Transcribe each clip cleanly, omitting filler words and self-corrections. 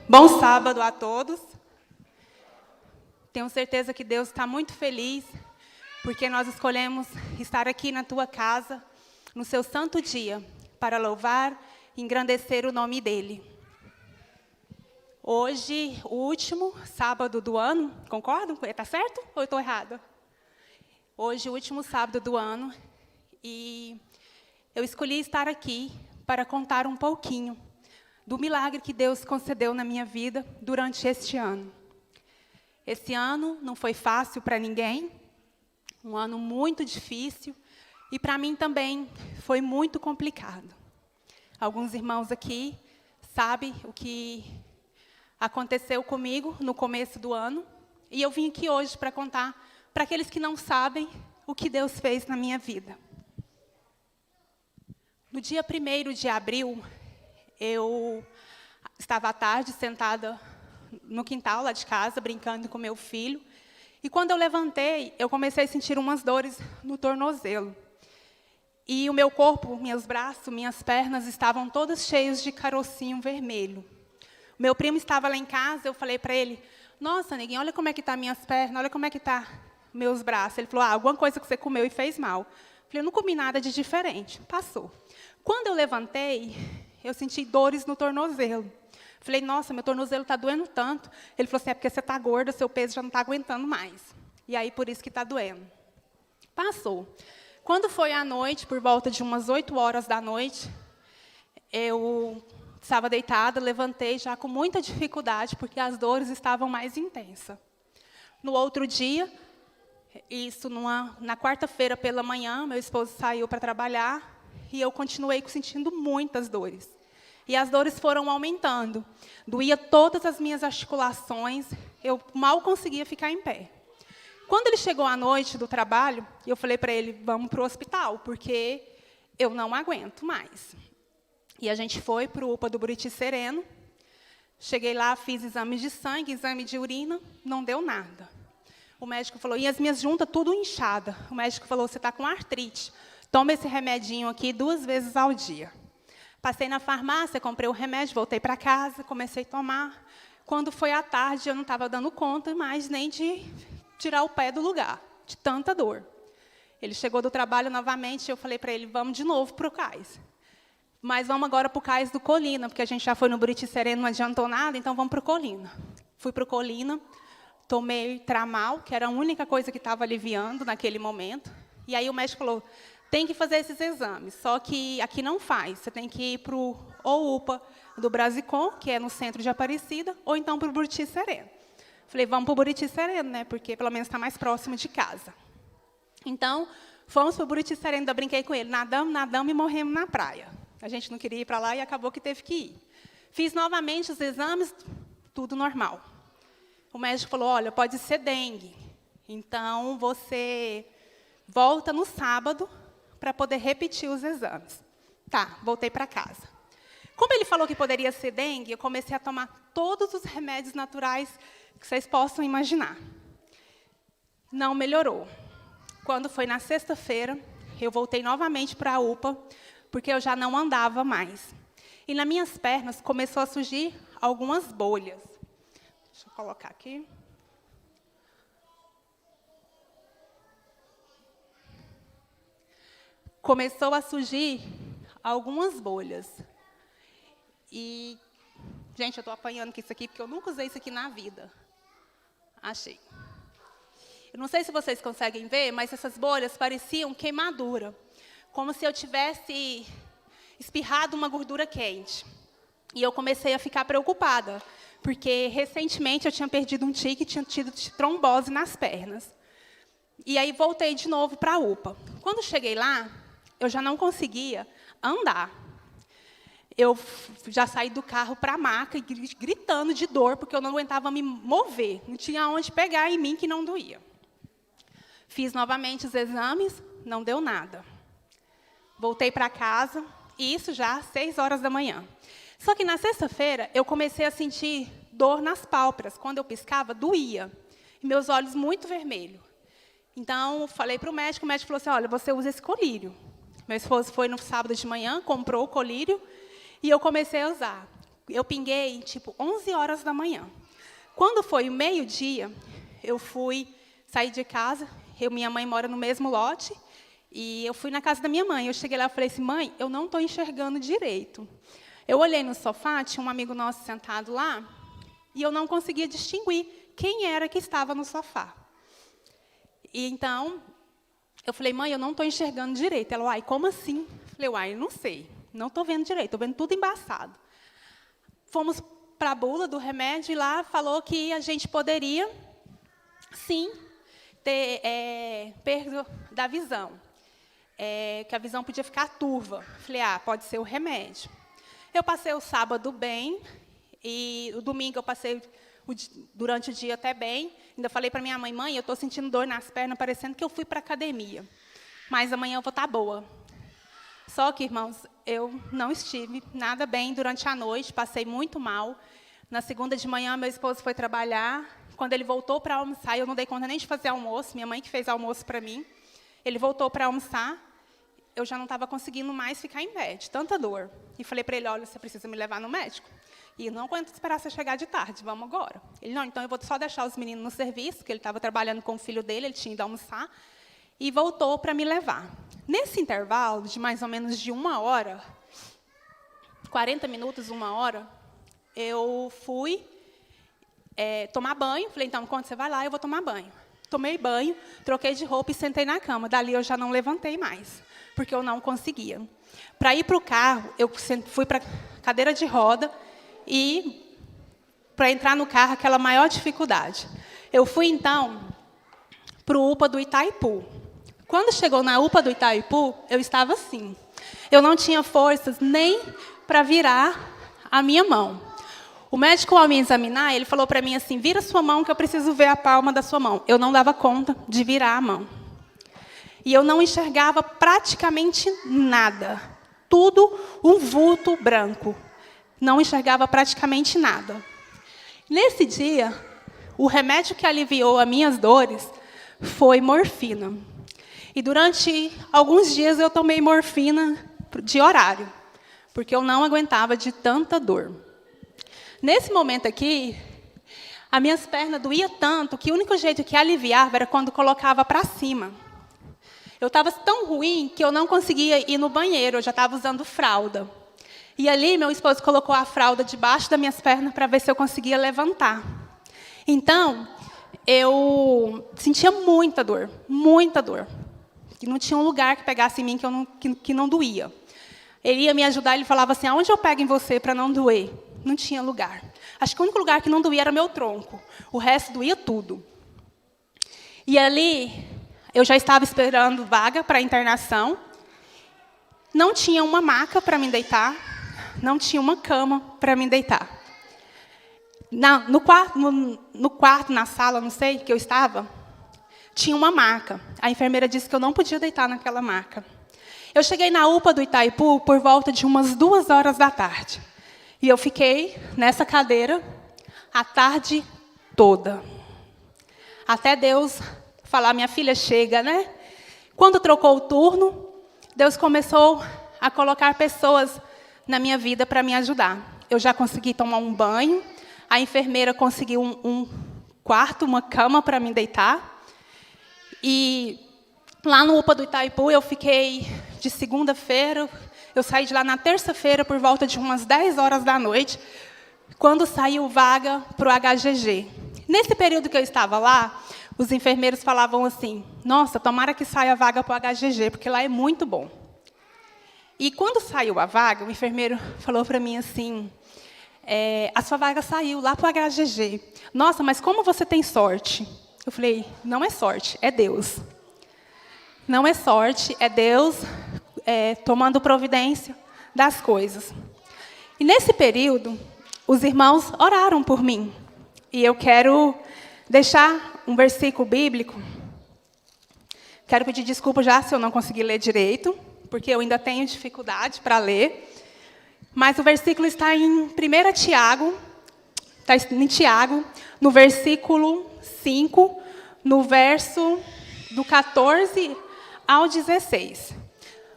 Bom sábado a todos. Tenho certeza que Deus está muito feliz, porque nós escolhemos estar aqui na tua casa, no seu santo dia, para louvar e engrandecer o nome dEle. Hoje, o último sábado do ano, concordam? Está certo ou eu estou errada? Hoje, o último sábado do ano, e eu escolhi estar aqui para contar um pouquinho do milagre que Deus concedeu na minha vida durante este ano. Esse ano não foi fácil para ninguém, um ano muito difícil, e para mim também foi muito complicado. Alguns irmãos aqui sabem o que aconteceu comigo no começo do ano, e eu vim aqui hoje para contar para aqueles que não sabem o que Deus fez na minha vida. No dia 1º de abril, eu estava à tarde sentada no quintal lá de casa, brincando com meu filho. E quando eu levantei, eu comecei a sentir umas dores no tornozelo. E o meu corpo, meus braços, minhas pernas estavam todas cheias de carocinho vermelho. O meu primo estava lá em casa, eu falei para ele, nossa, neguinho, olha como é que estão minhas pernas, olha como é que estão meus braços. Ele falou, alguma coisa que você comeu e fez mal. Eu falei, eu não comi nada de diferente. Passou. Quando eu levantei, eu senti dores no tornozelo. Falei, nossa, meu tornozelo está doendo tanto. Ele falou assim, é porque você está gorda, seu peso já não está aguentando mais. E aí, por isso que está doendo. Passou. Quando foi à noite, por volta de umas 8 horas da noite, eu estava deitada, levantei já com muita dificuldade, porque as dores estavam mais intensas. No outro dia, isso na quarta-feira pela manhã, meu esposo saiu para trabalhar, e eu continuei sentindo muitas dores. E as dores foram aumentando. Doía todas as minhas articulações, eu mal conseguia ficar em pé. Quando ele chegou à noite do trabalho, eu falei para ele, vamos para o hospital, porque eu não aguento mais. E a gente foi para o UPA do Buriti Sereno. Cheguei lá, fiz exames de sangue, exame de urina, não deu nada. O médico falou, e as minhas juntas tudo inchada. O médico falou, você está com artrite. Toma esse remedinho aqui 2 vezes ao dia. Passei na farmácia, comprei o remédio, voltei para casa, comecei a tomar. Quando foi à tarde, eu não estava dando conta mais nem de tirar o pé do lugar, de tanta dor. Ele chegou do trabalho novamente, eu falei para ele, vamos de novo para o cais. Mas vamos agora para o cais do Colina, porque a gente já foi no Buriti Sereno, não adiantou nada, então vamos para o Colina. Fui para o Colina, tomei Tramal, que era a única coisa que estava aliviando naquele momento. E aí o médico falou, tem que fazer esses exames, só que aqui não faz. Você tem que ir para o UPA do Brasicom, que é no centro de Aparecida, ou então para o Buriti Sereno. Falei, vamos para o Buriti Sereno, né, porque pelo menos está mais próximo de casa. Então, fomos para o Buriti Sereno, ainda brinquei com ele, nadamos e morremos na praia. A gente não queria ir para lá e acabou que teve que ir. Fiz novamente os exames, tudo normal. O médico falou, olha, pode ser dengue, então você volta no sábado, para poder repetir os exames. Tá, voltei para casa. Como ele falou que poderia ser dengue, eu comecei a tomar todos os remédios naturais que vocês possam imaginar. Não melhorou. Quando foi na sexta-feira, eu voltei novamente para a UPA, porque eu já não andava mais. E nas minhas pernas começou a surgir algumas bolhas. Deixa eu colocar aqui. Começou a surgir algumas bolhas. E, gente, eu estou apanhando com isso aqui, porque eu nunca usei isso aqui na vida. Achei. Eu não sei se vocês conseguem ver, mas essas bolhas pareciam queimadura. Como se eu tivesse espirrado uma gordura quente. E eu comecei a ficar preocupada, porque recentemente eu tinha perdido um tique e tinha tido trombose nas pernas. E aí voltei de novo para a UPA. Quando cheguei lá, eu já não conseguia andar. Eu já saí do carro para a maca, gritando de dor, porque eu não aguentava me mover. Não tinha onde pegar em mim que não doía. Fiz novamente os exames, não deu nada. Voltei para casa, e isso já às 6 horas da manhã. Só que na sexta-feira, eu comecei a sentir dor nas pálpebras. Quando eu piscava, doía. E meus olhos muito vermelhos. Então, falei para o médico falou assim, olha, você usa esse colírio. Meu esposo foi no sábado de manhã, comprou o colírio, e eu comecei a usar. Eu pinguei, tipo, 11 horas da manhã. Quando foi o meio-dia, eu sair de casa, minha mãe mora no mesmo lote, e eu fui na casa da minha mãe. Eu cheguei lá e falei assim, mãe, eu não estou enxergando direito. Eu olhei no sofá, tinha um amigo nosso sentado lá, e eu não conseguia distinguir quem era que estava no sofá. E então, eu falei, mãe, eu não estou enxergando direito. Ela, uai, como assim? Eu falei, uai, não sei, não estou vendo direito, estou vendo tudo embaçado. Fomos para a bula do remédio, e lá falou que a gente poderia, sim, ter perda da visão. Que a visão podia ficar turva. Falei, pode ser o remédio. Eu passei o sábado bem, e o domingo eu passei durante o dia até bem. Ainda falei para minha mãe, mãe, eu estou sentindo dor nas pernas, parecendo que eu fui para a academia. Mas amanhã eu vou estar boa. Só que, irmãos, eu não estive nada bem durante a noite, passei muito mal. Na segunda de manhã, meu esposo foi trabalhar. Quando ele voltou para almoçar, eu não dei conta nem de fazer almoço, minha mãe que fez almoço para mim. Ele voltou para almoçar, eu já não estava conseguindo mais ficar em pé, de tanta dor. E falei para ele, olha, você precisa me levar no médico. E eu não aguento esperar você chegar de tarde, vamos agora. Ele, não, então eu vou só deixar os meninos no serviço, porque ele estava trabalhando com o filho dele, ele tinha ido almoçar, e voltou para me levar. Nesse intervalo, de mais ou menos de 1 hora, 40 minutos, 1 hora, eu fui tomar banho. Falei, então, quando você vai lá, eu vou tomar banho. Tomei banho, troquei de roupa e sentei na cama. Dali eu já não levantei mais, porque eu não conseguia. Para ir para o carro, eu fui para a cadeira de roda e, para entrar no carro, aquela maior dificuldade. Eu fui, então, para o UPA do Itaipu. Quando chegou na UPA do Itaipu, eu estava assim. Eu não tinha forças nem para virar a minha mão. O médico, ao me examinar, ele falou para mim assim, vira sua mão que eu preciso ver a palma da sua mão. Eu não dava conta de virar a mão. E eu não enxergava praticamente nada. Tudo um vulto branco. Não enxergava praticamente nada. Nesse dia, o remédio que aliviou as minhas dores foi morfina. E durante alguns dias eu tomei morfina de horário, porque eu não aguentava de tanta dor. Nesse momento aqui, as minhas pernas doíam tanto que o único jeito que aliviava era quando colocava para cima. Eu estava tão ruim que eu não conseguia ir no banheiro, eu já estava usando fralda. E ali, meu esposo colocou a fralda debaixo das minhas pernas para ver se eu conseguia levantar. Então, eu sentia muita dor, que não tinha um lugar que pegasse em mim que não doía. Ele ia me ajudar, ele falava assim, aonde eu pego em você para não doer? Não tinha lugar. Acho que o único lugar que não doía era meu tronco. O resto doía tudo. E ali, eu já estava esperando vaga para a internação. Não tinha uma maca para me deitar. Não tinha uma cama para me deitar. No quarto, na sala, não sei, que eu estava, tinha uma maca. A enfermeira disse que eu não podia deitar naquela maca. Eu cheguei na UPA do Itaipu por volta de umas 2 horas da tarde. E eu fiquei nessa cadeira a tarde toda. Até Deus falar, minha filha, chega, né? Quando trocou o turno, Deus começou a colocar pessoas na minha vida para me ajudar. Eu já consegui tomar um banho, a enfermeira conseguiu um quarto, uma cama para me deitar. E lá no UPA do Itaipu, eu fiquei de segunda-feira. Eu saí de lá na terça-feira, por volta de umas 10 horas da noite, quando saiu vaga para o HGG. Nesse período que eu estava lá, os enfermeiros falavam assim, nossa, tomara que saia a vaga para o HGG, porque lá é muito bom. E quando saiu a vaga, o enfermeiro falou para mim assim, a sua vaga saiu lá para o HGG. Nossa, mas como você tem sorte? Eu falei, não é sorte, é Deus. Não é sorte, é Deus tomando providência das coisas. E nesse período, os irmãos oraram por mim. E eu quero deixar um versículo bíblico. Quero pedir desculpa já se eu não conseguir ler direito, porque eu ainda tenho dificuldade para ler. Mas o versículo está em 1 Tiago, está em Tiago, no versículo 5, no verso do 14 ao 16.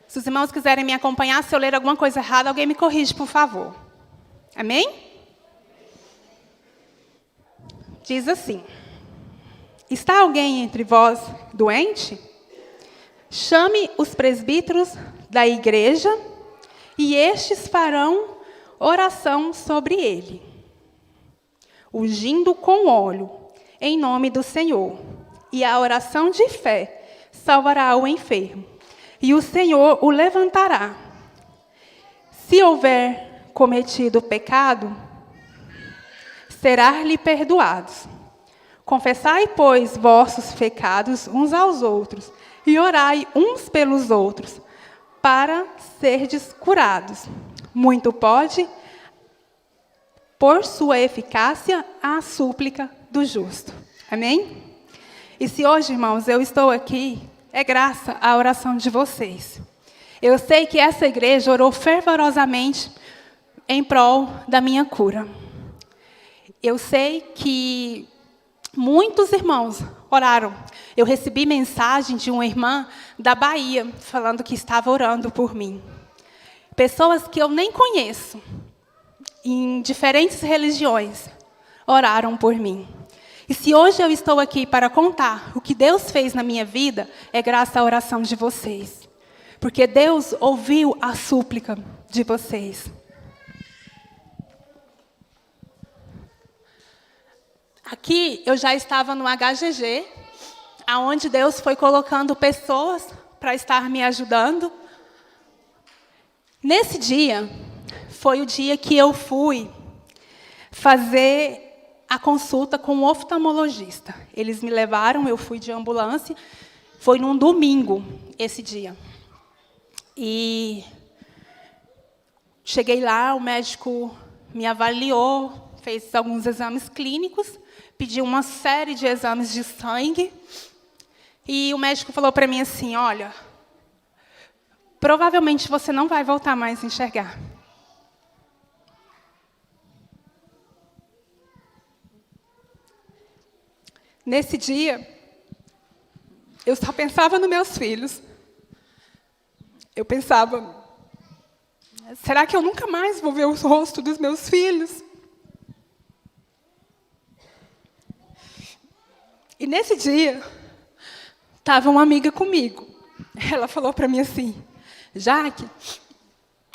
Se os irmãos quiserem me acompanhar, se eu ler alguma coisa errada, alguém me corrige, por favor. Amém? Diz assim: está alguém entre vós doente? Chame os presbíteros da igreja, e estes farão oração sobre ele, ungindo com óleo, em nome do Senhor. E a oração de fé salvará o enfermo, e o Senhor o levantará. Se houver cometido pecado, será-lhe perdoado. Confessai, pois, vossos pecados uns aos outros, e orai uns pelos outros, para serdes curados. Muito pode, por sua eficácia, a súplica do justo. Amém? E se hoje, irmãos, eu estou aqui, é graças à oração de vocês. Eu sei que essa igreja orou fervorosamente em prol da minha cura. Eu sei que muitos irmãos oraram. Eu recebi mensagem de uma irmã da Bahia, falando que estava orando por mim. Pessoas que eu nem conheço, em diferentes religiões, oraram por mim. E se hoje eu estou aqui para contar o que Deus fez na minha vida, é graças à oração de vocês. Porque Deus ouviu a súplica de vocês. Aqui eu já estava no HGG, aonde Deus foi colocando pessoas para estar me ajudando. Nesse dia, foi o dia que eu fui fazer a consulta com um oftalmologista. Eles me levaram, eu fui de ambulância. Foi num domingo, esse dia. E cheguei lá, o médico me avaliou, fez alguns exames clínicos, pediu uma série de exames de sangue. E o médico falou para mim assim: olha, provavelmente você não vai voltar mais a enxergar. Nesse dia, eu só pensava nos meus filhos. Eu pensava, será que eu nunca mais vou ver o rosto dos meus filhos? E nesse dia, estava uma amiga comigo. Ela falou para mim assim: Jaque,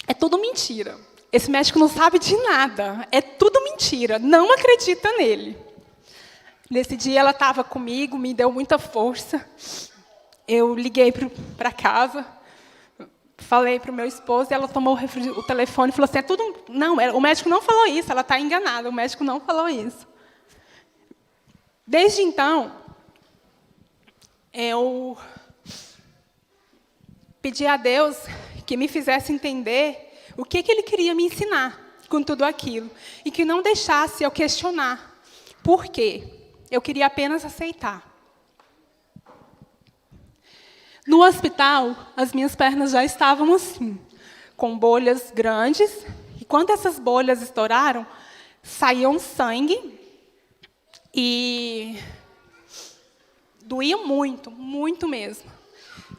é tudo mentira. Esse médico não sabe de nada. É tudo mentira. Não acredita nele. Nesse dia, ela estava comigo, me deu muita força. Eu liguei para casa, falei para o meu esposo, e ela tomou o telefone e falou assim: é tudo... Não, o médico não falou isso, ela está enganada, o médico não falou isso. Desde então, eu pedi a Deus que me fizesse entender o que Ele queria me ensinar com tudo aquilo, e que não deixasse eu questionar. Por quê? Eu queria apenas aceitar. No hospital, as minhas pernas já estavam assim, com bolhas grandes, e quando essas bolhas estouraram, saíam sangue, e doía muito, muito mesmo.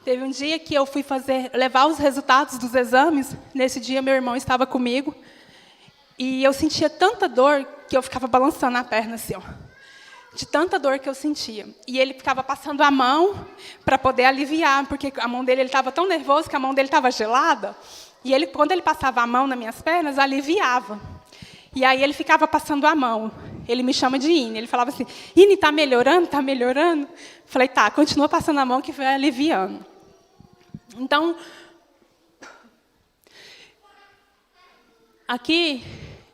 Teve um dia que eu fui levar os resultados dos exames. Nesse dia, meu irmão estava comigo. E eu sentia tanta dor que eu ficava balançando a perna assim, ó, de tanta dor que eu sentia. E ele ficava passando a mão para poder aliviar, porque a mão dele, ele estava tão nervoso que a mão dele estava gelada. E ele, quando ele passava a mão nas minhas pernas, aliviava. E aí ele ficava passando a mão. Ele me chama de Ine. Ele falava assim: Ine, está melhorando? Está melhorando? Falei: tá, continua passando a mão que vai aliviando. Então, aqui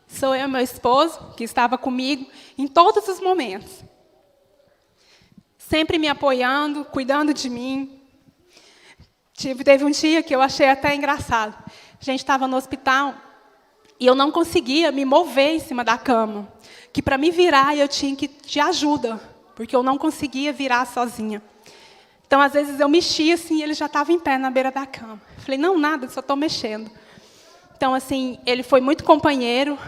sou eu e meu esposo, que estava comigo em todos os momentos. Sempre me apoiando, cuidando de mim. Teve um dia que eu achei até engraçado. A gente estava no hospital e eu não conseguia me mover em cima da cama. Que para me virar eu tinha que de ajuda, porque eu não conseguia virar sozinha. Então, às vezes, eu mexia assim e ele já estava em pé na beira da cama. Falei: não, nada, só estou mexendo. Então, assim, ele foi muito companheiro,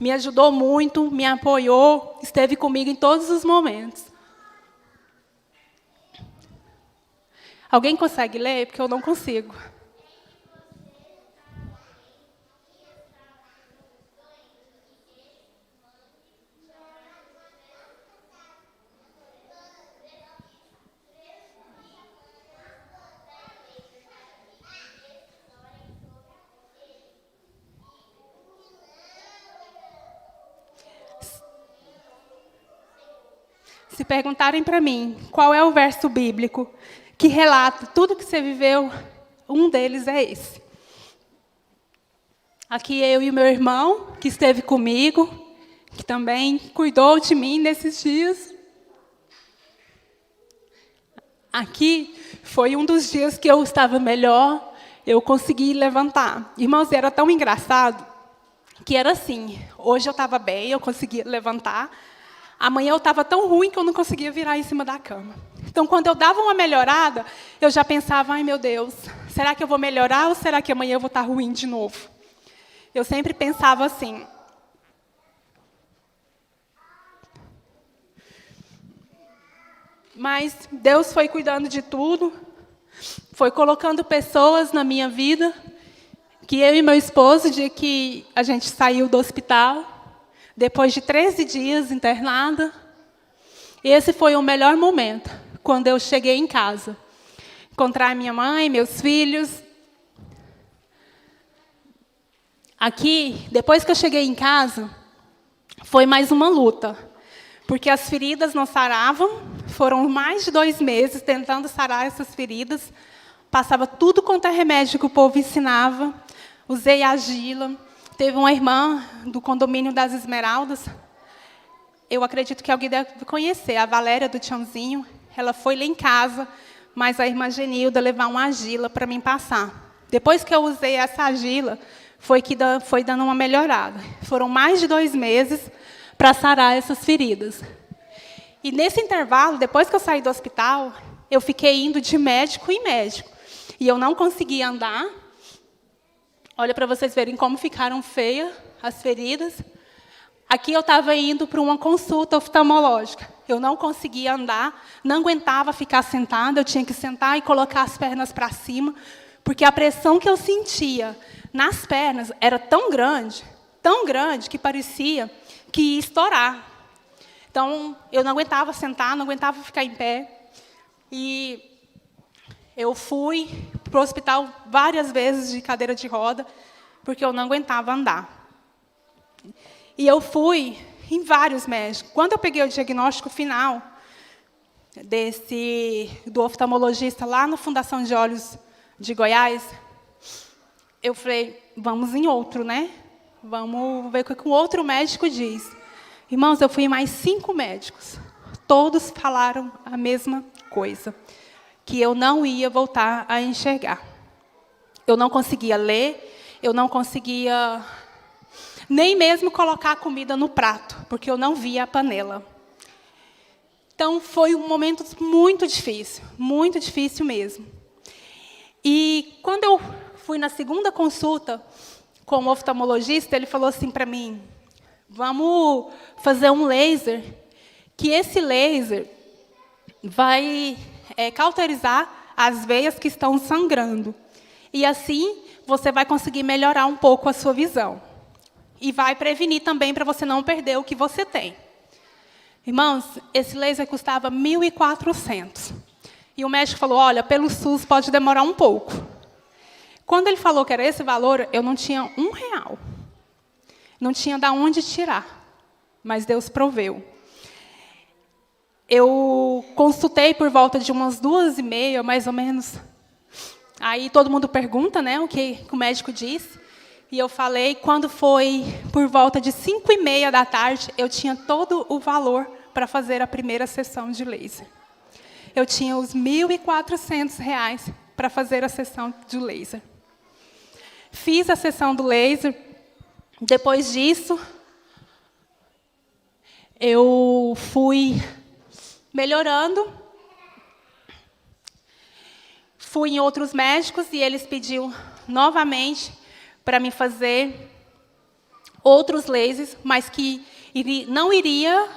me ajudou muito, me apoiou, esteve comigo em todos os momentos. Alguém consegue ler? Porque eu não consigo. se perguntarem para mim qual é o verso bíblico que relata tudo que você viveu, um deles é esse. Aqui eu e o meu irmão, que esteve comigo, que também cuidou de mim nesses dias. Aqui foi um dos dias que eu estava melhor, eu consegui levantar. Irmãos, era tão engraçado que era assim, hoje eu estava bem, eu conseguia levantar, amanhã eu estava tão ruim que eu não conseguia virar em cima da cama. Então, quando eu dava uma melhorada, eu já pensava, ai meu Deus, será que eu vou melhorar ou será que amanhã eu vou estar ruim de novo? Eu sempre pensava assim. Mas Deus foi cuidando de tudo, foi colocando pessoas na minha vida, que eu e meu esposo, dia que a gente saiu do hospital, depois de 13 dias internada, esse foi o melhor momento, quando eu cheguei em casa. Encontrar minha mãe, meus filhos. Aqui, depois que eu cheguei em casa, foi mais uma luta. Porque as feridas não saravam, foram mais de 2 meses tentando sarar essas feridas. Passava tudo quanto é remédio que o povo ensinava. Usei argila. Teve uma irmã do condomínio das Esmeraldas. Eu acredito que alguém deve conhecer, a Valéria do Tiãozinho. Ela foi lá em casa, mas a irmã Genilda levar uma argila para mim passar. Depois que eu usei essa argila, foi dando uma melhorada. Foram mais de 2 meses para sarar essas feridas. E nesse intervalo, depois que eu saí do hospital, eu fiquei indo de médico em médico. E eu não conseguia andar. Olha para vocês verem como ficaram feias as feridas. Aqui eu estava indo para uma consulta oftalmológica. Eu não conseguia andar, não aguentava ficar sentada, eu tinha que sentar e colocar as pernas para cima, porque a pressão que eu sentia nas pernas era tão grande que parecia que ia estourar. Então, eu não aguentava sentar, não aguentava ficar em pé. E eu fui para o hospital várias vezes de cadeira de roda, porque eu não aguentava andar. E eu fui em vários médicos. Quando eu peguei o diagnóstico final do oftalmologista lá na Fundação de Olhos de Goiás, eu falei, vamos em outro, né? Vamos ver o que o outro médico diz. Irmãos, eu fui em mais 5 médicos. Todos falaram a mesma coisa, que eu não ia voltar a enxergar. Eu não conseguia ler, eu não conseguia nem mesmo colocar a comida no prato, porque eu não via a panela. Então, foi um momento muito difícil mesmo. E quando eu fui na segunda consulta com o oftalmologista, ele falou assim para mim, vamos fazer um laser, que esse laser vai cauterizar as veias que estão sangrando. E assim, você vai conseguir melhorar um pouco a sua visão. E vai prevenir também para você não perder o que você tem. Irmãos, esse laser custava 1.400. E o médico falou, olha, pelo SUS pode demorar um pouco. Quando ele falou que era esse valor, eu não tinha R$1. Não tinha de onde tirar. Mas Deus proveu. Eu consultei por volta de umas 2h30, mais ou menos. Aí todo mundo pergunta, né, o que o médico disse. E eu falei, quando foi por volta de 5h30 da tarde, eu tinha todo o valor para fazer a primeira sessão de laser. Eu tinha os R$1.400 para fazer a sessão de laser. Fiz a sessão do laser. Depois disso, eu fui melhorando. Fui em outros médicos e eles pediram novamente para me fazer outros lasers, mas que não iria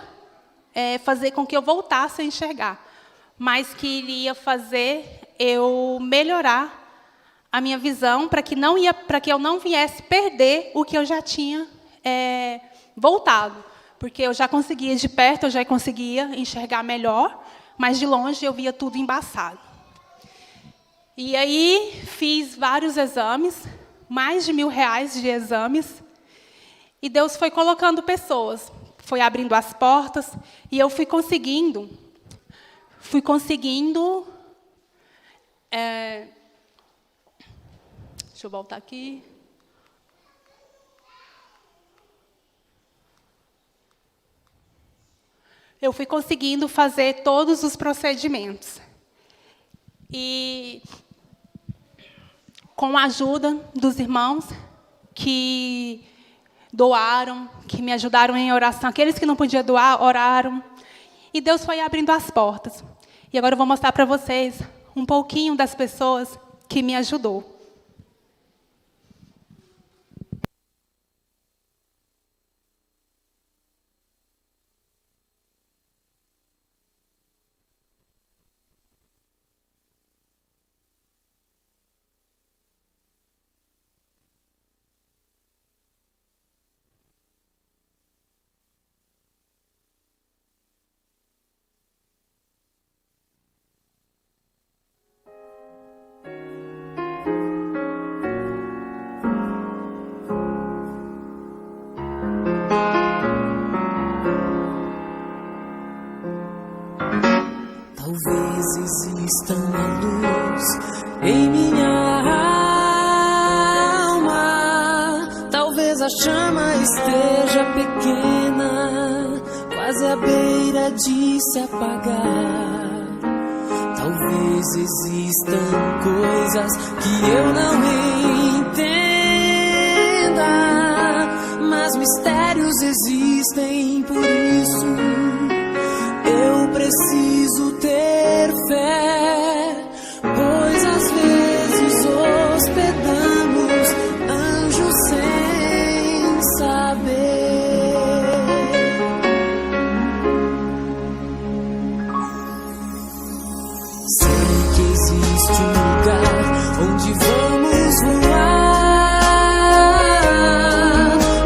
fazer com que eu voltasse a enxergar, mas que iria fazer eu melhorar a minha visão para que eu não viesse perder o que eu já tinha voltado, porque eu já conseguia de perto, eu já conseguia enxergar melhor, mas de longe eu via tudo embaçado. E aí fiz vários exames, mais de R$1.000 de exames, e Deus foi colocando pessoas. foi abrindo as portas, e eu fui conseguindo, deixa eu voltar aqui. Eu fui conseguindo fazer todos os procedimentos. E, com a ajuda dos irmãos que doaram, que me ajudaram em oração, aqueles que não podiam doar, oraram. E Deus foi abrindo as portas. E agora eu vou mostrar para vocês um pouquinho das pessoas que me ajudou. Talvez exista uma luz em minha alma. Talvez a chama esteja pequena, quase à beira de se apagar. Talvez existam coisas que eu não entenda, mas mistérios existem, por isso eu preciso ter fé, pois às vezes hospedamos anjos sem saber. Sei que existe um lugar onde vamos voar,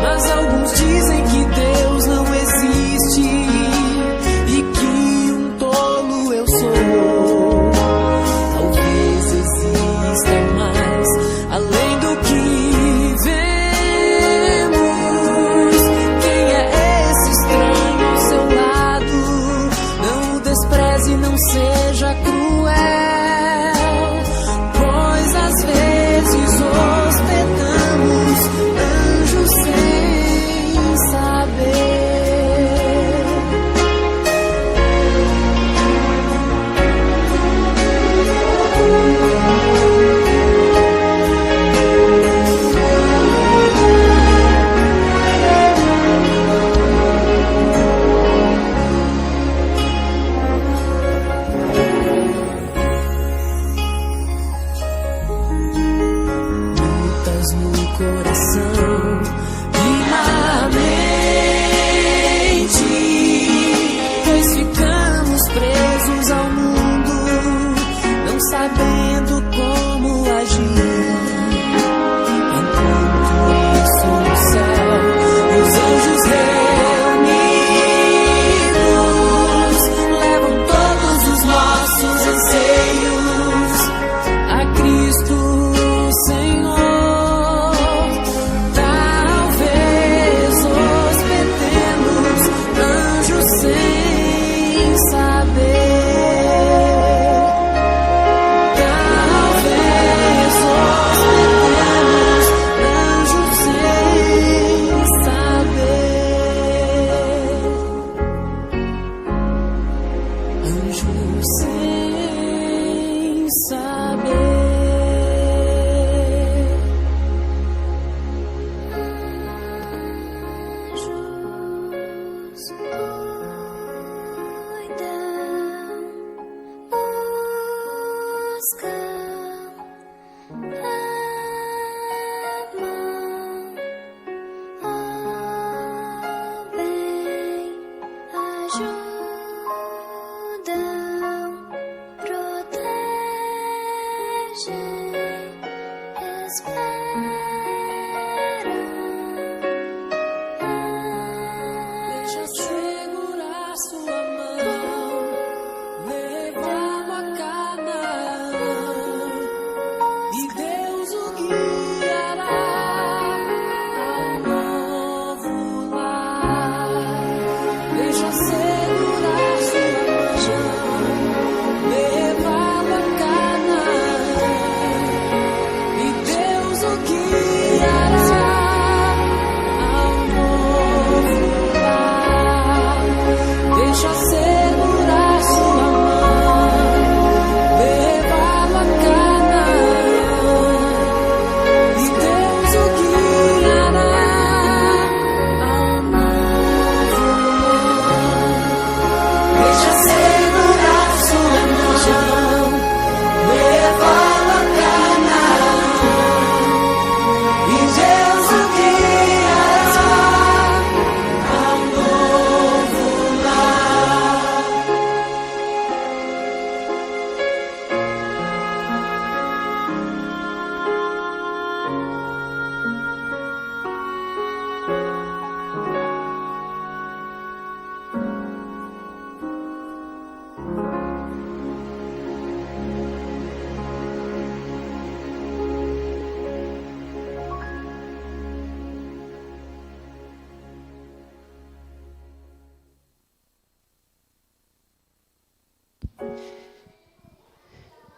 mas alguns dizem que Deus não existe.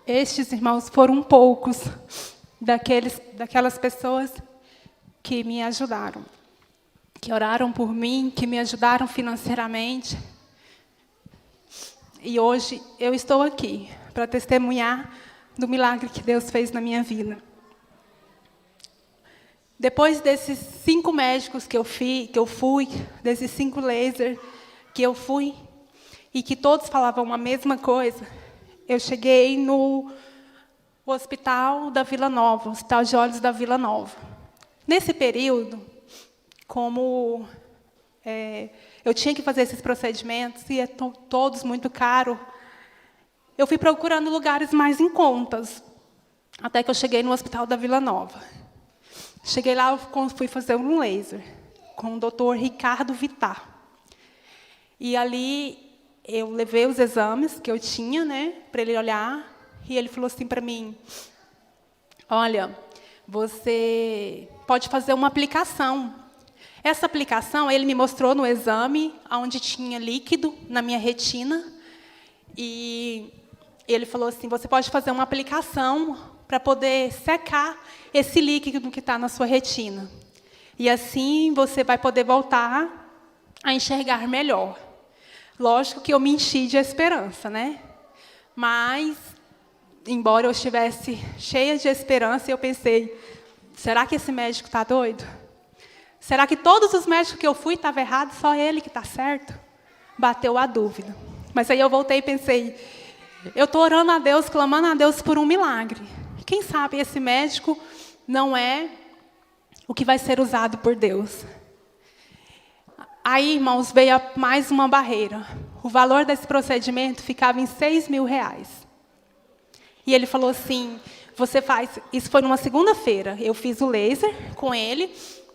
Estes, irmãos, foram poucos daquelas pessoas que me ajudaram, que oraram por mim, que me ajudaram financeiramente. E hoje eu estou aqui para testemunhar do milagre que Deus fez na minha vida. Depois desses 5 médicos que eu fui, desses 5 lasers que eu fui, e que todos falavam a mesma coisa, eu cheguei no hospital da Vila Nova, Hospital de Olhos da Vila Nova. Nesse período, como eu tinha que fazer esses procedimentos, e todos muito caros, eu fui procurando lugares mais em contas, até que eu cheguei no Hospital da Vila Nova. Cheguei lá, fui fazer um laser com o Dr. Ricardo Vittar. E ali eu levei os exames que eu tinha, para ele olhar, e ele falou assim para mim: olha, você pode fazer uma aplicação. Essa aplicação, ele me mostrou no exame, onde tinha líquido na minha retina, e ele falou assim: você pode fazer uma aplicação para poder secar esse líquido que está na sua retina. E assim você vai poder voltar a enxergar melhor. Lógico que eu me enchi de esperança, Mas, embora eu estivesse cheia de esperança, eu pensei: será que esse médico está doido? Será que todos os médicos que eu fui estavam errados, só ele que está certo? Bateu a dúvida. Mas aí eu voltei e pensei: eu estou orando a Deus, clamando a Deus por um milagre. Quem sabe esse médico não é o que vai ser usado por Deus. Aí, irmãos, veio mais uma barreira. O valor desse procedimento ficava em R$6.000. E ele falou assim: você faz... Isso foi numa segunda-feira. Eu fiz o laser com ele.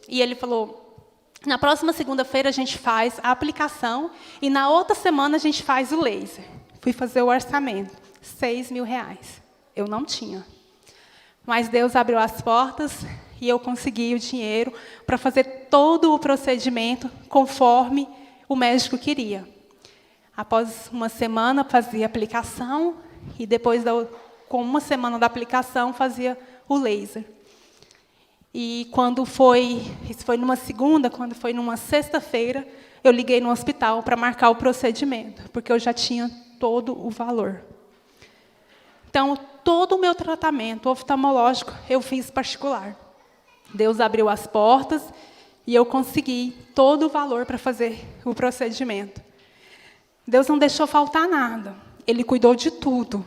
E ele falou: na próxima segunda-feira a gente faz a aplicação. E na outra semana a gente faz o laser. Fui fazer o orçamento. R$6.000. Eu não tinha. Mas Deus abriu as portas e eu consegui o dinheiro para fazer todo o procedimento conforme o médico queria. Após uma semana, fazia a aplicação, e depois, com uma semana da aplicação, fazia o laser. E isso foi numa segunda, quando foi numa sexta-feira, eu liguei no hospital para marcar o procedimento, porque eu já tinha todo o valor. Então, todo o meu tratamento oftalmológico eu fiz particular. Deus abriu as portas e eu consegui todo o valor para fazer o procedimento. Deus não deixou faltar nada. Ele cuidou de tudo.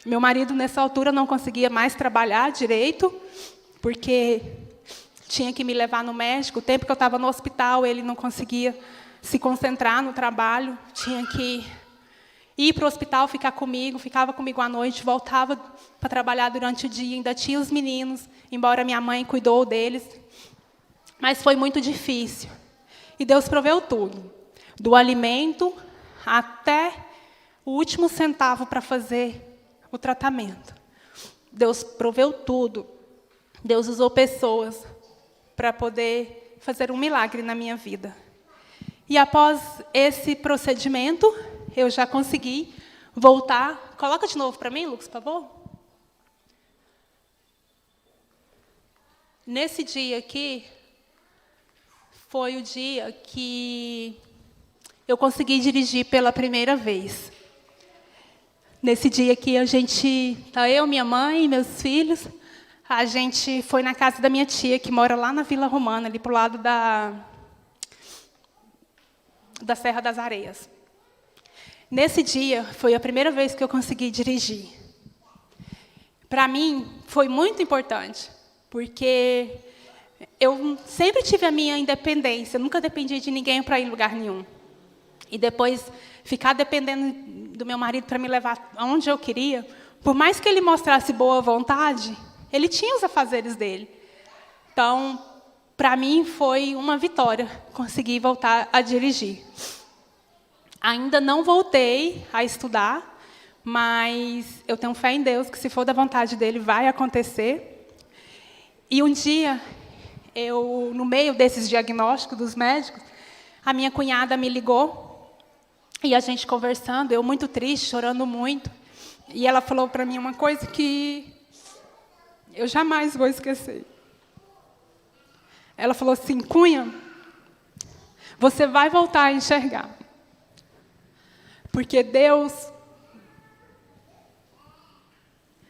Meu marido, nessa altura, não conseguia mais trabalhar direito, porque tinha que me levar no médico. O tempo que eu estava no hospital, ele não conseguia se concentrar no trabalho. Tinha que ir para o hospital, ficava comigo à noite, voltava para trabalhar durante o dia, ainda tinha os meninos, embora minha mãe cuidou deles. Mas foi muito difícil. E Deus proveu tudo, do alimento até o último centavo para fazer o tratamento. Deus proveu tudo. Deus usou pessoas para poder fazer um milagre na minha vida. E após esse procedimento, eu já consegui voltar. Coloca de novo para mim, Lucas, por favor. Nesse dia aqui, foi o dia que eu consegui dirigir pela primeira vez. Nesse dia aqui, eu, minha mãe e meus filhos, a gente foi na casa da minha tia, que mora lá na Vila Romana, ali para o lado da Serra das Areias. Nesse dia, foi a primeira vez que eu consegui dirigir. Para mim, foi muito importante, porque eu sempre tive a minha independência, nunca dependi de ninguém para ir em lugar nenhum. E depois, ficar dependendo do meu marido para me levar aonde eu queria, por mais que ele mostrasse boa vontade, ele tinha os afazeres dele. Então, para mim, foi uma vitória conseguir voltar a dirigir. Ainda não voltei a estudar, mas eu tenho fé em Deus que, se for da vontade dele, vai acontecer. E um dia, no meio desses diagnósticos dos médicos, a minha cunhada me ligou, e a gente conversando, eu muito triste, chorando muito, E ela falou para mim uma coisa que eu jamais vou esquecer. Ela falou assim: Cunha, você vai voltar a enxergar. Porque Deus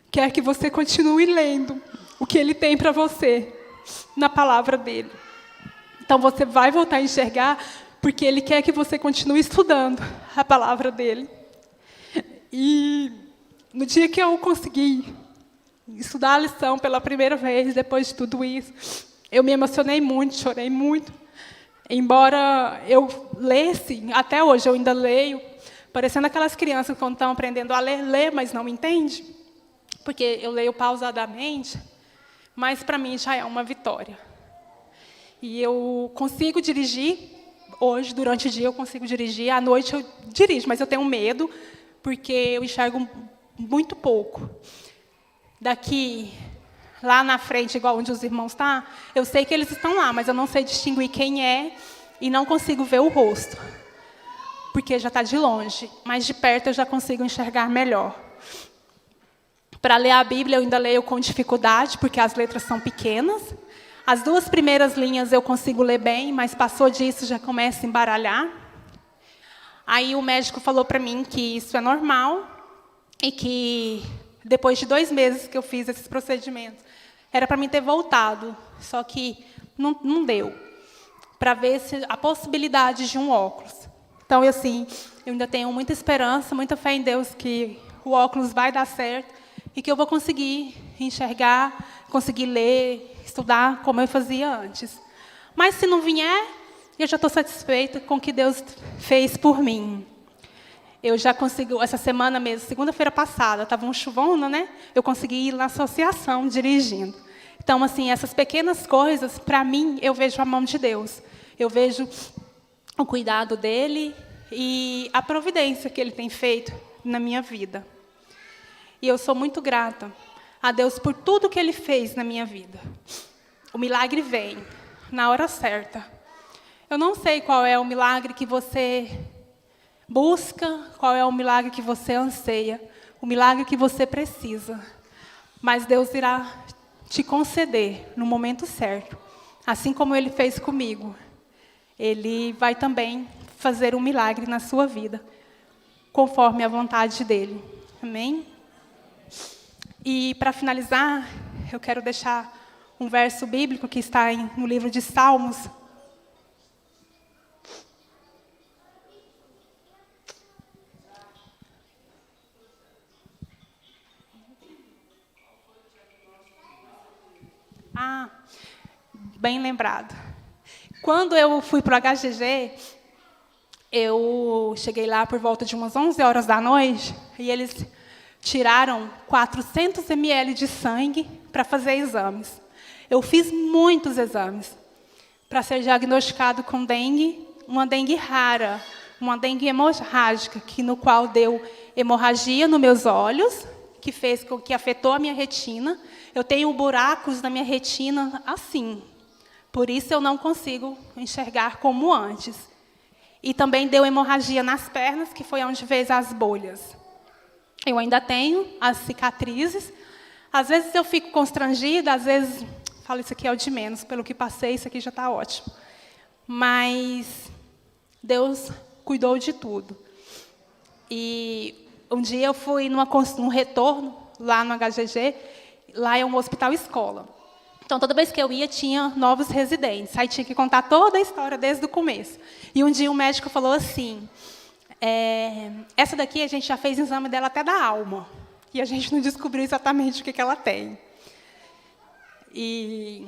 quer que você continue lendo o que Ele tem para você na palavra dEle. Então, você vai voltar a enxergar, porque Ele quer que você continue estudando a palavra dEle. E no dia que eu consegui estudar a lição pela primeira vez, depois de tudo isso, eu me emocionei muito, chorei muito. Embora eu lesse, até hoje eu ainda leio, parecendo aquelas crianças quando estão aprendendo a ler, lê, mas não entende. Porque eu leio pausadamente, mas para mim já é uma vitória. E eu consigo dirigir, hoje, durante o dia eu consigo dirigir, à noite eu dirijo, mas eu tenho medo, porque eu enxergo muito pouco. Daqui, lá na frente, igual onde os irmãos estão, eu sei que eles estão lá, mas eu não sei distinguir quem é e não consigo ver o rosto, porque já está de longe, mas de perto eu já consigo enxergar melhor. Para ler a Bíblia, eu ainda leio com dificuldade, porque as letras são pequenas. As 2 primeiras linhas eu consigo ler bem, mas passou disso já começa a embaralhar. Aí o médico falou para mim que isso é normal e que depois de 2 meses que eu fiz esses procedimentos, era para mim ter voltado, só que não deu, para ver se a possibilidade de um óculos. Então, assim, eu ainda tenho muita esperança, muita fé em Deus que o óculos vai dar certo e que eu vou conseguir enxergar, conseguir ler, estudar como eu fazia antes. Mas se não vier, eu já estou satisfeita com o que Deus fez por mim. Eu já consegui, essa semana mesmo, segunda-feira passada, estava um chuvona, né? Eu consegui ir na associação dirigindo. Então, assim, essas pequenas coisas, para mim, eu vejo a mão de Deus. Eu vejo o cuidado dEle e a providência que Ele tem feito na minha vida. E eu sou muito grata a Deus por tudo que Ele fez na minha vida. O milagre vem na hora certa. Eu não sei qual é o milagre que você busca, qual é o milagre que você anseia, o milagre que você precisa. Mas Deus irá te conceder no momento certo. Assim como Ele fez comigo, Ele vai também fazer um milagre na sua vida, conforme a vontade dEle. Amém? E, para finalizar, eu quero deixar um verso bíblico que está no livro de Salmos. Bem lembrado. Quando eu fui para o HGG, eu cheguei lá por volta de umas 11 horas da noite, e eles tiraram 400 ml de sangue para fazer exames. Eu fiz muitos exames para ser diagnosticado com dengue, uma dengue rara, uma dengue hemorrágica, no qual deu hemorragia nos meus olhos, que afetou a minha retina. Eu tenho buracos na minha retina assim. Por isso eu não consigo enxergar como antes. E também deu hemorragia nas pernas, que foi onde fez as bolhas. Eu ainda tenho as cicatrizes. Às vezes eu fico constrangida, às vezes falo, isso aqui é o de menos, pelo que passei, isso aqui já está ótimo. Mas Deus cuidou de tudo. E um dia eu fui num retorno, lá no HGG, lá é um hospital-escola. Então, toda vez que eu ia, tinha novos residentes. Aí tinha que contar toda a história desde o começo. E um dia o médico falou assim, essa daqui a gente já fez exame dela até da alma. E a gente não descobriu exatamente o que ela tem. E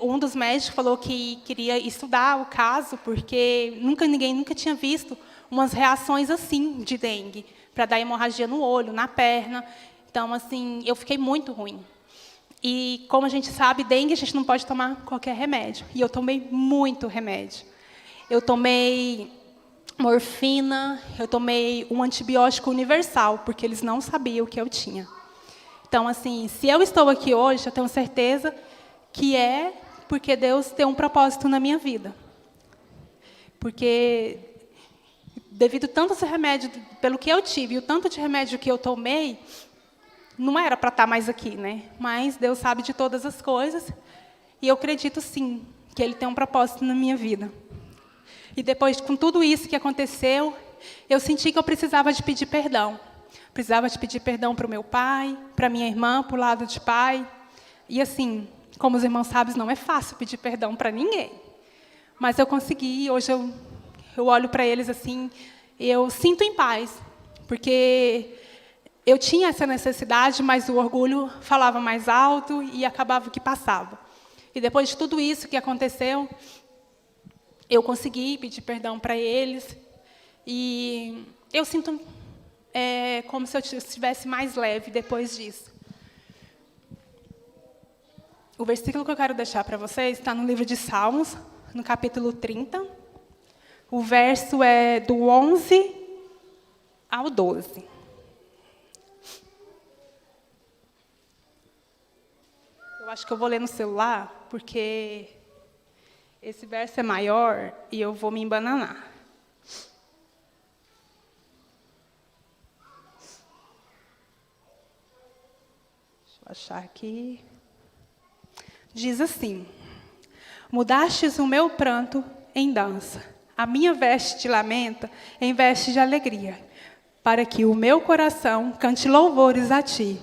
um dos médicos falou que queria estudar o caso, porque ninguém nunca tinha visto umas reações assim de dengue, para dar hemorragia no olho, na perna. Então, assim, eu fiquei muito ruim. E, como a gente sabe, dengue a gente não pode tomar qualquer remédio. E eu tomei muito remédio. Eu tomei morfina, eu tomei um antibiótico universal, porque eles não sabiam o que eu tinha. Então, assim, se eu estou aqui hoje, eu tenho certeza que é porque Deus tem um propósito na minha vida. Porque devido tanto a remédio, pelo que eu tive e o tanto de remédio que eu tomei, não era para estar mais aqui, né? Mas Deus sabe de todas as coisas. E eu acredito, sim, que Ele tem um propósito na minha vida. E depois, com tudo isso que aconteceu, eu senti que eu precisava de pedir perdão. Precisava de pedir perdão para o meu pai, para minha irmã, para o lado de pai. E assim, como os irmãos sabem, não é fácil pedir perdão para ninguém. Mas eu consegui, hoje eu olho para eles assim, eu sinto em paz. Porque eu tinha essa necessidade, mas o orgulho falava mais alto e acabava que passava. E depois de tudo isso que aconteceu, eu consegui pedir perdão para eles. E eu sinto como se eu estivesse mais leve depois disso. O versículo que eu quero deixar para vocês está no livro de Salmos, no capítulo 30. O verso é do 11 ao 12. Eu acho que eu vou ler no celular, porque esse verso é maior e eu vou me embananar. Deixa eu achar aqui. Diz assim: mudastes o meu pranto em dança, a minha veste de lamento em veste de alegria, para que o meu coração cante louvores a ti.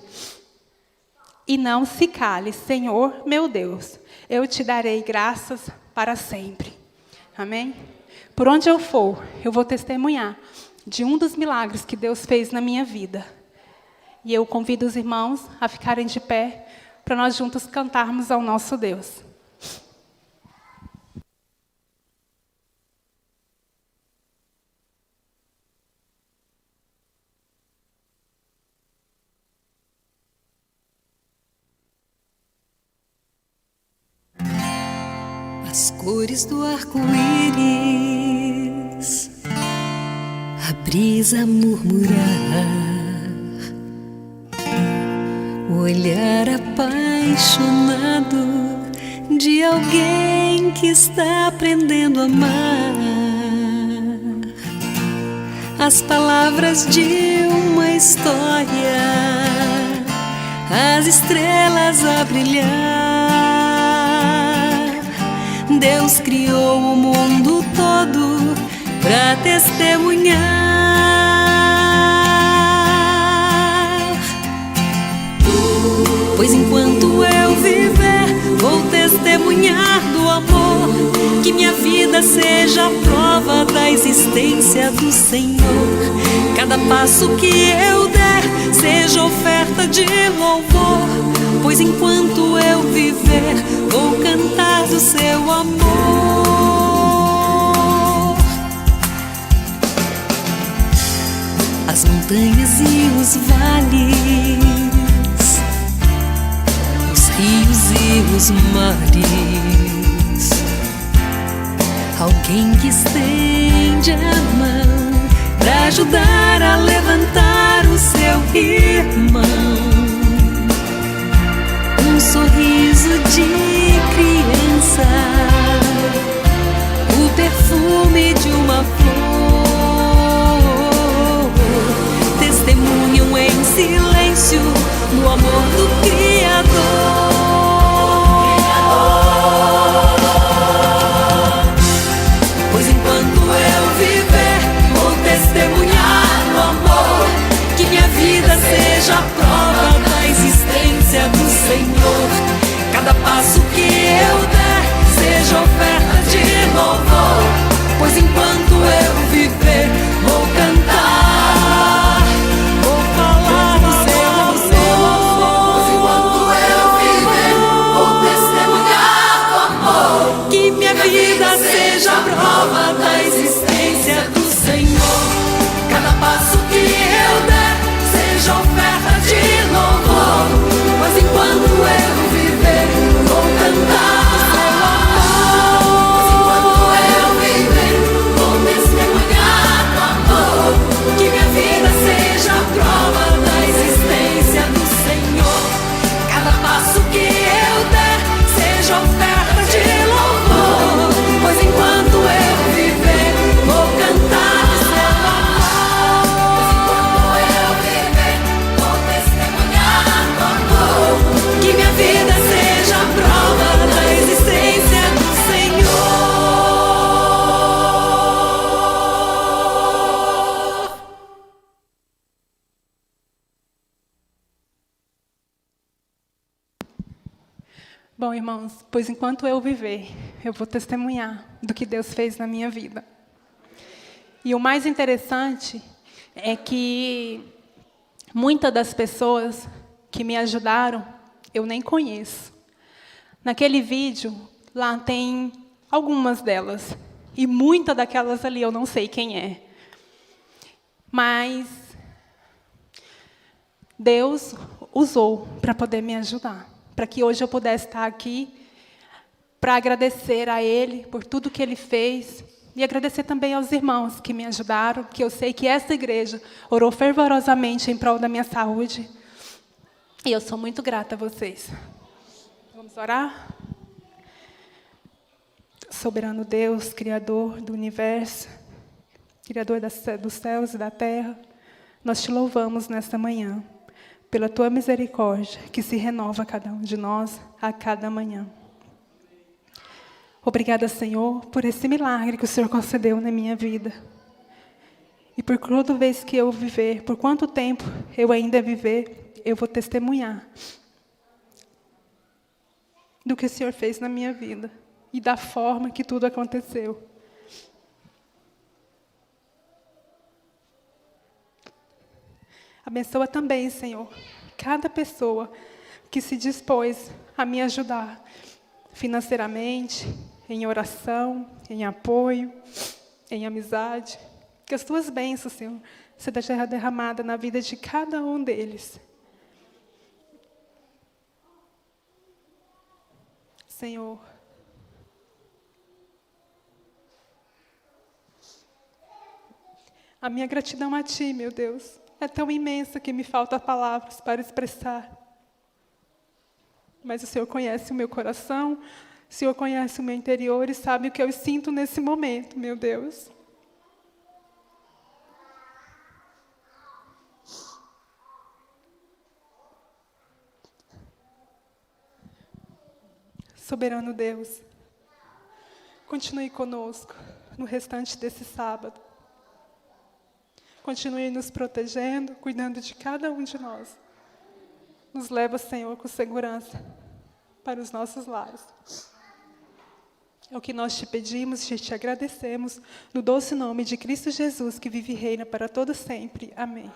E não se cale, Senhor, meu Deus, eu te darei graças para sempre. Amém? Por onde eu for, eu vou testemunhar de um dos milagres que Deus fez na minha vida. E eu convido os irmãos a ficarem de pé, para nós juntos cantarmos ao nosso Deus. As cores do arco-íris, a brisa murmurar, o olhar apaixonado de alguém que está aprendendo a amar, as palavras de uma história, as estrelas a brilhar. Deus criou o mundo todo para testemunhar. Pois enquanto eu viver, vou testemunhar do amor. Que minha vida seja a prova da existência do Senhor. Cada passo que eu der seja oferta de louvor. Pois enquanto eu viver, vou cantar do seu amor. As montanhas e os vales, os rios e os mares, alguém que estende a mão pra ajudar a levantar o seu irmão. Um sorriso de criança, o perfume de uma flor, testemunham em silêncio no amor do Criador. Pois enquanto eu viver, vou testemunhar no amor. Que minha vida seja a prova da existência do Senhor. Cada passo que eu der seja oferta de louvor. Pois enquanto eu viver, vou cantar, vou falar do seu amor. Pois enquanto Bom, irmãos, pois enquanto eu viver, eu vou testemunhar do que Deus fez na minha vida. E o mais interessante é que muitas das pessoas que me ajudaram, eu nem conheço. Naquele vídeo, lá tem algumas delas. E muitas daquelas ali eu não sei quem é. Mas Deus usou para poder me ajudar. Para que hoje eu pudesse estar aqui, para agradecer a Ele por tudo que Ele fez. E agradecer também aos irmãos que me ajudaram, que eu sei que essa igreja orou fervorosamente em prol da minha saúde. E eu sou muito grata a vocês. Vamos orar? Soberano Deus, Criador do universo, Criador dos céus e da terra, nós te louvamos nesta manhã, pela tua misericórdia, que se renova a cada um de nós, a cada manhã. Obrigada, Senhor, por esse milagre que o Senhor concedeu na minha vida. E por toda vez que eu viver, por quanto tempo eu ainda viver, eu vou testemunhar do que o Senhor fez na minha vida e da forma que tudo aconteceu. Abençoa também, Senhor, cada pessoa que se dispôs a me ajudar financeiramente, em oração, em apoio, em amizade. Que as tuas bênçãos, Senhor, sejam derramadas na vida de cada um deles. Senhor, a minha gratidão a Ti, meu Deus, é tão imensa que me faltam palavras para expressar. Mas o Senhor conhece o meu coração, o Senhor conhece o meu interior e sabe o que eu sinto nesse momento, meu Deus. Soberano Deus, continue conosco no restante desse sábado. Continue nos protegendo, cuidando de cada um de nós. Nos leva, Senhor, com segurança para os nossos lares. É o que nós te pedimos e te agradecemos, no doce nome de Cristo Jesus, que vive e reina para todo sempre. Amém.